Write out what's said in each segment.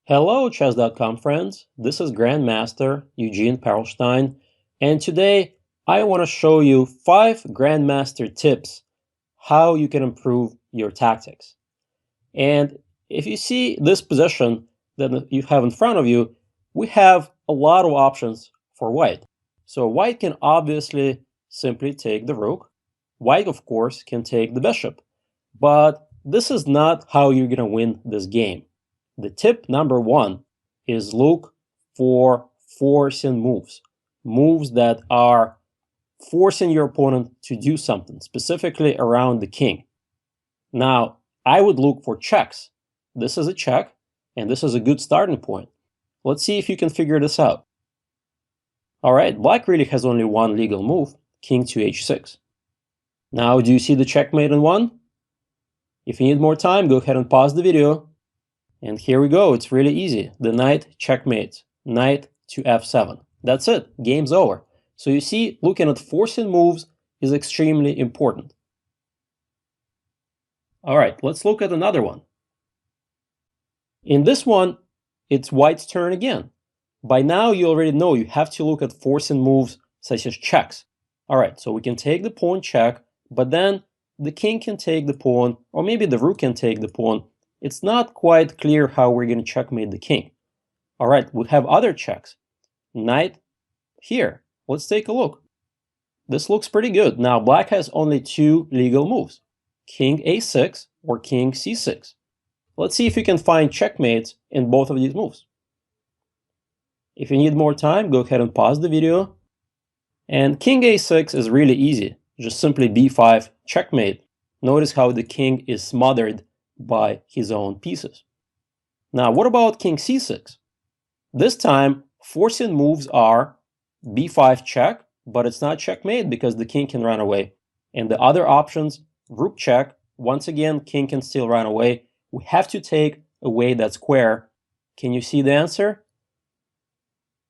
Hello, chess.com friends. This is Grandmaster Eugene Perelshteyn, and today I want to show you 5 Grandmaster tips how you can improve your tactics. And if you see this position that you have in front of you, we have a lot of options for white. So white can obviously simply take the rook. White, of course, can take the bishop. But this is not how you're going to win this game. The tip number 1 is look for forcing moves. Moves that are forcing your opponent to do something, specifically around the king. Now, I would look for checks. This is a check, and this is a good starting point. Let's see if you can figure this out. All right, black really has only one legal move, king to h6. Now, do you see the checkmate in 1? If you need more time, go ahead and pause the video. And here we go. It's really easy. The knight checkmates. Knight to f7. That's it. Game's over. So you see, looking at forcing moves is extremely important. All right, let's look at another one. In this one, it's white's turn again. By now, you already know you have to look at forcing moves such as checks. All right, so we can take the pawn check, but then the king can take the pawn, or maybe the rook can take the pawn. It's not quite clear how we're going to checkmate the king. All right, we have other checks. Knight here. Let's take a look. This looks pretty good. Now, black has only 2 legal moves, king a6 or king c6. Let's see if you can find checkmates in both of these moves. If you need more time, go ahead and pause the video. And king a6 is really easy. Just simply b5 checkmate. Notice how the king is smothered by his own pieces. Now, what about king c6? This time, forcing moves are b5 check, but it's not checkmate because the king can run away. And the other options, rook check, once again, king can still run away. We have to take away that square. Can you see the answer?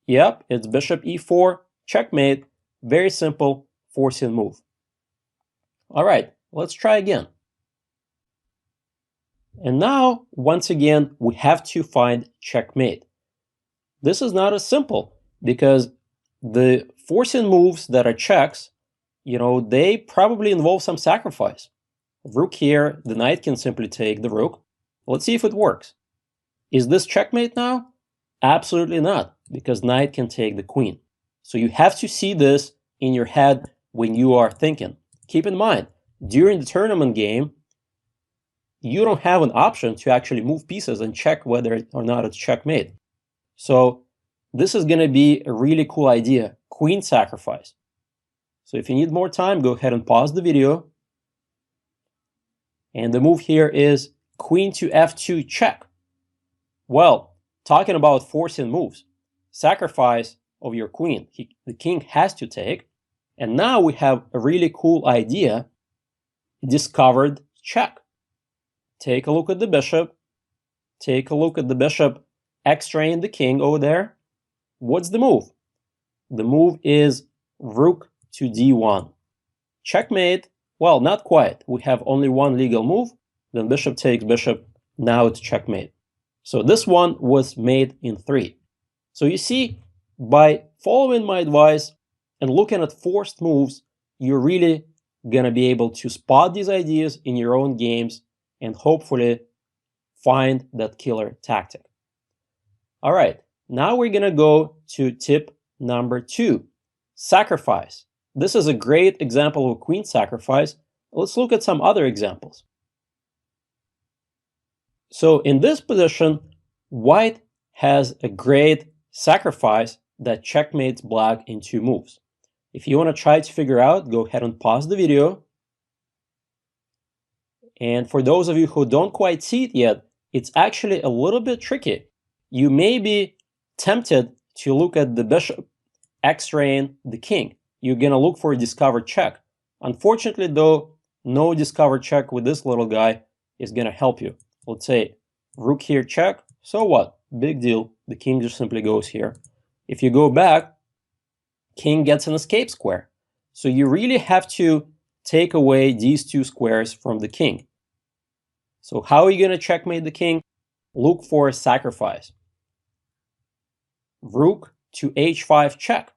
Yep, it's bishop e4, checkmate. Very simple forcing move. All right, let's try again. And now, once again, we have to find checkmate. This is not as simple because the forcing moves that are checks, they probably involve some sacrifice. Rook here, the knight can simply take the rook. Let's see if it works. Is this checkmate now? Absolutely not, because knight can take the queen. So you have to see this in your head when you are thinking. Keep in mind, during the tournament game, you don't have an option to actually move pieces and check whether or not it's checkmate. So this is going to be a really cool idea, queen sacrifice. So if you need more time, go ahead and pause the video. And the move here is queen to f2 check. Well, talking about forcing moves, sacrifice of your queen, the king has to take. And now we have a really cool idea, discovered check. Take a look at the bishop. Take a look at the bishop X-raying the king over there. What's the move? The move is rook to d1. Checkmate. Well, not quite. We have only one legal move. Then bishop takes bishop. Now it's checkmate. So this one was made in 3. So you see, by following my advice and looking at forced moves, you're really going to be able to spot these ideas in your own games and hopefully find that killer tactic. All right, now we're going to go to tip number 2, sacrifice. This is a great example of queen sacrifice. Let's look at some other examples. So in this position, white has a great sacrifice that checkmates black in 2 moves. If you want to try to figure out, go ahead and pause the video. And for those of you who don't quite see it yet, it's actually a little bit tricky. You may be tempted to look at the bishop X-raying the king. You're going to look for a discovered check. Unfortunately, though, no discovered check with this little guy is going to help you. Let's say rook here check. So what? Big deal. The king just simply goes here. If you go back, king gets an escape square. So you really have to take away these 2 squares from the king. So how are you going to checkmate the king? Look for a sacrifice. rook to h5 check.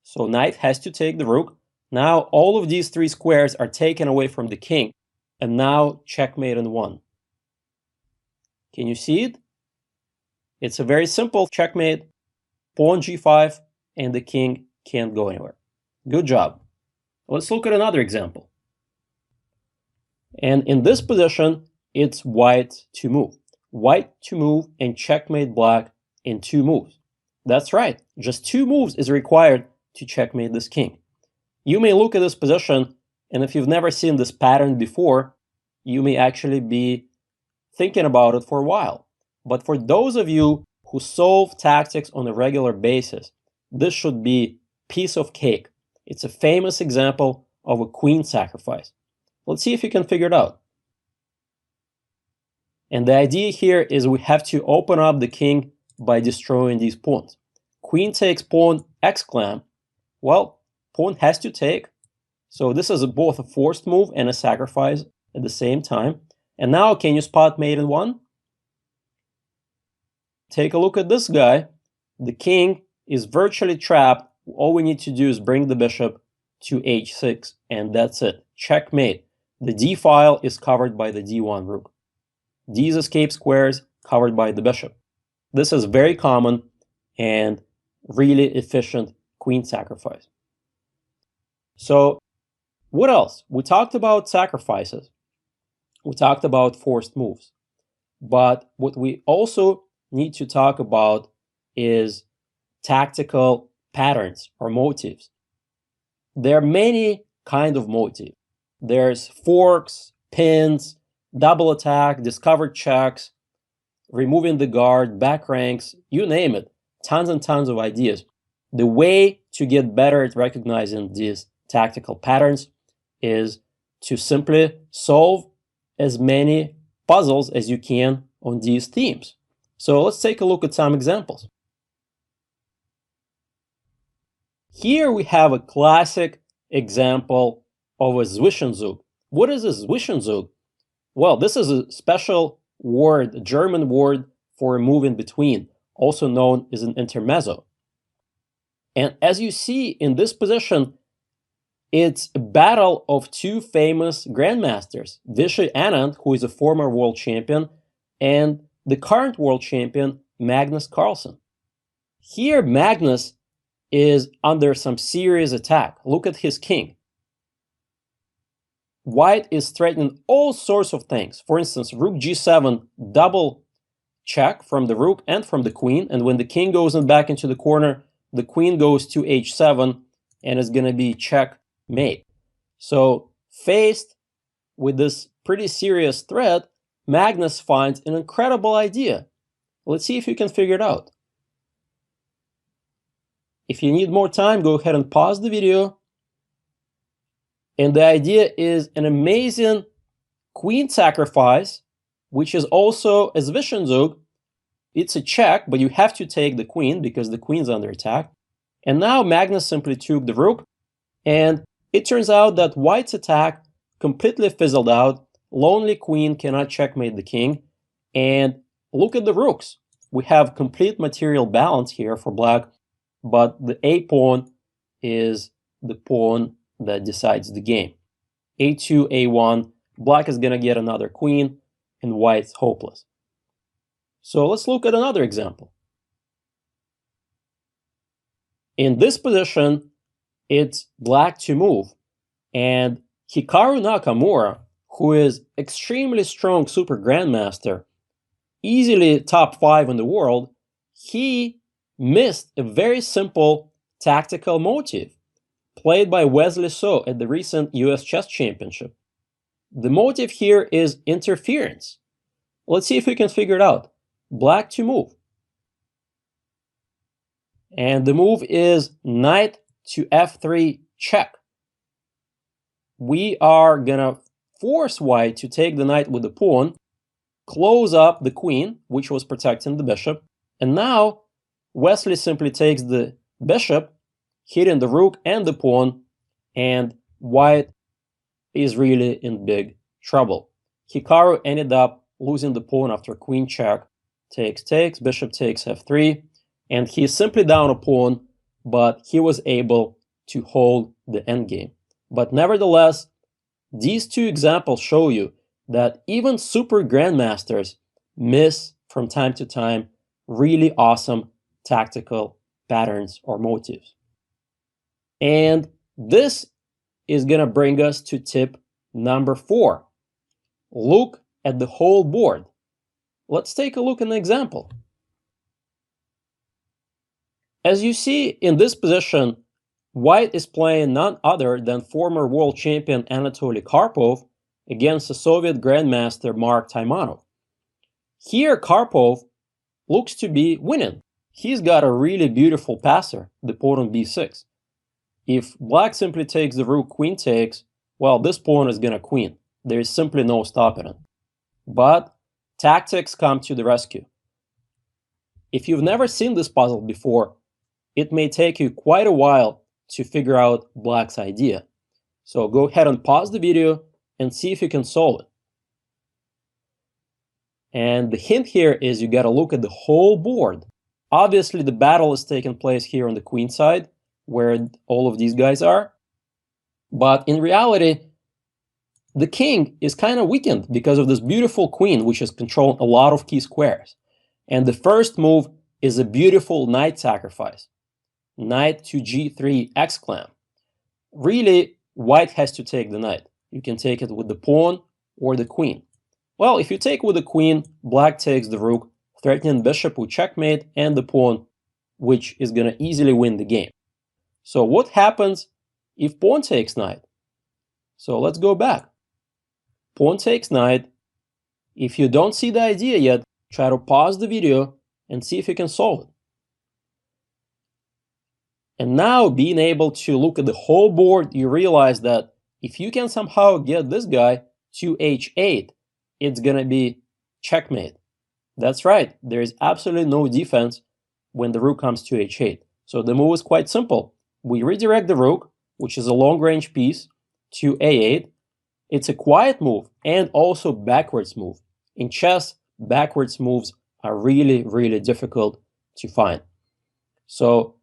So knight has to take the rook. Now all of these three squares are taken away from the king, and now checkmate in one. Can you see it? It's a very simple checkmate. Pawn g5, and the king can't go anywhere. Good job. Let's look at another example. And in this position, it's white to move. White to move and checkmate black in 2 moves. That's right, just 2 moves is required to checkmate this king. You may look at this position, and if you've never seen this pattern before, you may actually be thinking about it for a while. But for those of you who solve tactics on a regular basis, this should be piece of cake. It's a famous example of a queen sacrifice. Let's see if you can figure it out. And the idea here is we have to open up the king by destroying these pawns. Queen takes pawn, exclam. Well, pawn has to take. So this is both a forced move and a sacrifice at the same time. And now, can you spot mate in one? Take a look at this guy. The king is virtually trapped. All we need to do is bring the bishop to h6, and that's it. Checkmate. The d file is covered by the d1 rook. These escape squares covered by the bishop. This is very common and really efficient queen sacrifice. So what else? We talked about sacrifices. We talked about forced moves. But what we also need to talk about is tactical patterns or motives. There are many kinds of motives. There's forks, pins, double attack, discovered checks, removing the guard, back ranks, you name it. Tons and tons of ideas. The way to get better at recognizing these tactical patterns is to simply solve as many puzzles as you can on these themes. So let's take a look at some examples. Here we have a classic example of a Zwischenzug. What is a Zwischenzug? Well, this is a special word, a German word for a move in between, also known as an intermezzo. And as you see in this position, it's a battle of 2 famous grandmasters, Vishy Anand, who is a former world champion, and the current world champion, Magnus Carlsen. Here, Magnus is under some serious attack. Look at his king. White is threatening all sorts of things. For instance, rook g7, double check from the rook and from the queen, and when the king goes back into the corner, the queen goes to h7, and it's going to be checkmate. So faced with this pretty serious threat, Magnus finds an incredible idea. Let's see if you can figure it out. If you need more time, go ahead and pause the video. And the idea is an amazing queen sacrifice, which is also a Zwischenzug. It's a check, but you have to take the queen because the queen's under attack. And now Magnus simply took the rook, and it turns out that White's attack completely fizzled out. Lonely queen cannot checkmate the king. And look at the rooks. We have complete material balance here for black, but the A pawn is the pawn that decides the game. A2, A1, black is going to get another queen, and white's hopeless. So let's look at another example. In this position, it's black to move, and Hikaru Nakamura, who is extremely strong super grandmaster, easily top 5 in the world, he missed a very simple tactical motive played by Wesley So at the recent US Chess Championship. The motive here is interference. Let's see if we can figure it out. Black to move. And the move is knight to f3 check. We are gonna force white to take the knight with the pawn, close up the queen, which was protecting the bishop, and now Wesley simply takes the bishop, hitting the rook and the pawn, and white is really in big trouble. Hikaru ended up losing the pawn after queen check, takes, bishop takes f3, and he is simply down a pawn, but he was able to hold the endgame. But nevertheless, these two examples show you that even super grandmasters miss from time to time really awesome tactical patterns or motifs. And this is going to bring us to tip number 4. Look at the whole board. Let's take a look at an example. As you see in this position, White is playing none other than former world champion Anatoly Karpov against the Soviet Grandmaster Mark Taimanov. Here Karpov looks to be winning. He's got a really beautiful passer, the pawn on b6. If Black simply takes the rook, queen takes, well, this pawn is gonna queen. There is simply no stopping it. But tactics come to the rescue. If you've never seen this puzzle before, it may take you quite a while to figure out Black's idea. So go ahead and pause the video and see if you can solve it. And the hint here is you gotta look at the whole board. Obviously, the battle is taking place here on the queen side, where all of these guys are. But in reality, the king is kind of weakened because of this beautiful queen, which is controlling a lot of key squares. And the first move is a beautiful knight sacrifice. Knight to g3 exclam. Really, White has to take the knight. You can take it with the pawn or the queen. Well, if you take with the queen, Black takes the rook, threatening bishop with checkmate and the pawn, which is going to easily win the game. So what happens if pawn takes knight? So let's go back. Pawn takes knight. If you don't see the idea yet, try to pause the video and see if you can solve it. And now, being able to look at the whole board, you realize that if you can somehow get this guy to h8, it's going to be checkmate. That's right, there is absolutely no defense when the rook comes to h8. So the move is quite simple. We redirect the rook, which is a long-range piece, to a8. It's a quiet move and also backwards move. In chess, backwards moves are really, really difficult to find. So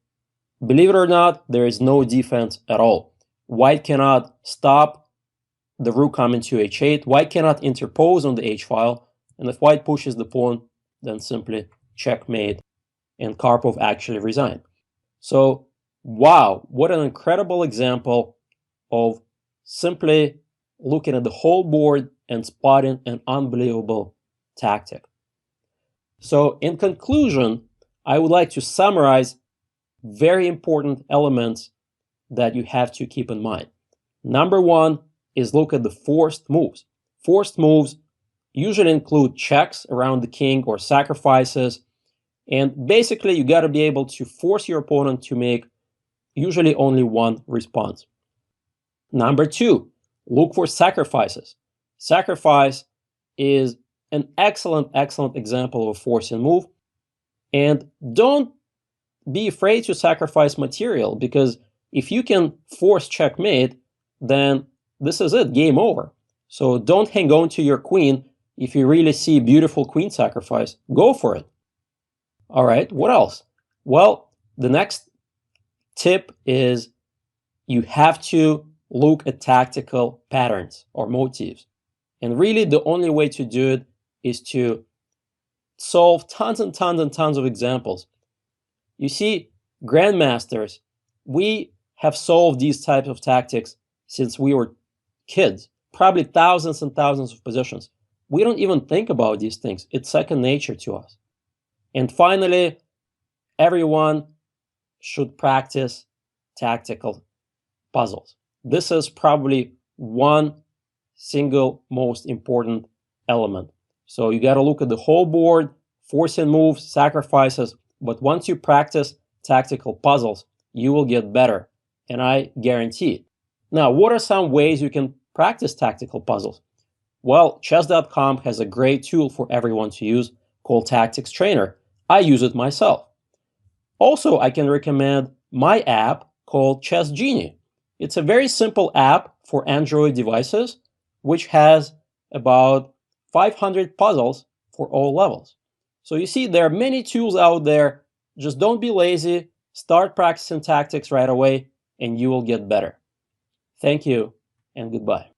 believe it or not, there is no defense at all. White cannot stop the rook coming to h8. White cannot interpose on the h-file. And if White pushes the pawn, then simply checkmate. And Karpov actually resigned. So, wow, what an incredible example of simply looking at the whole board and spotting an unbelievable tactic. So, in conclusion, I would like to summarize very important elements that you have to keep in mind. Number 1 is look at the forced moves. Forced moves usually include checks around the king or sacrifices. And basically, you got to be able to force your opponent to make usually only one response. Number 2, look for sacrifices. Sacrifice is an excellent example of a forcing move. And don't be afraid to sacrifice material, because if you can force checkmate, then this is it, game over. So don't hang on to your queen. If you really see beautiful queen sacrifice, go for it. All right, what else? Well, the next tip is you have to look at tactical patterns or motifs. And really the only way to do it is to solve tons and tons of examples. You see, grandmasters, we have solved these types of tactics since we were kids, probably thousands and thousands of positions. We don't even think about these things. It's second nature to us. And finally, everyone should practice tactical puzzles. This is probably one single most important element. So you got to look at the whole board, forcing moves, sacrifices. But once you practice tactical puzzles, you will get better, and I guarantee it. Now, what are some ways you can practice tactical puzzles? Well, chess.com has a great tool for everyone to use called Tactics Trainer. I use it myself. Also, I can recommend my app called Chess Genie. It's a very simple app for Android devices, which has about 500 puzzles for all levels. So you see, there are many tools out there Just don't be lazy, start practicing tactics right away, and you will get better. Thank you, and goodbye.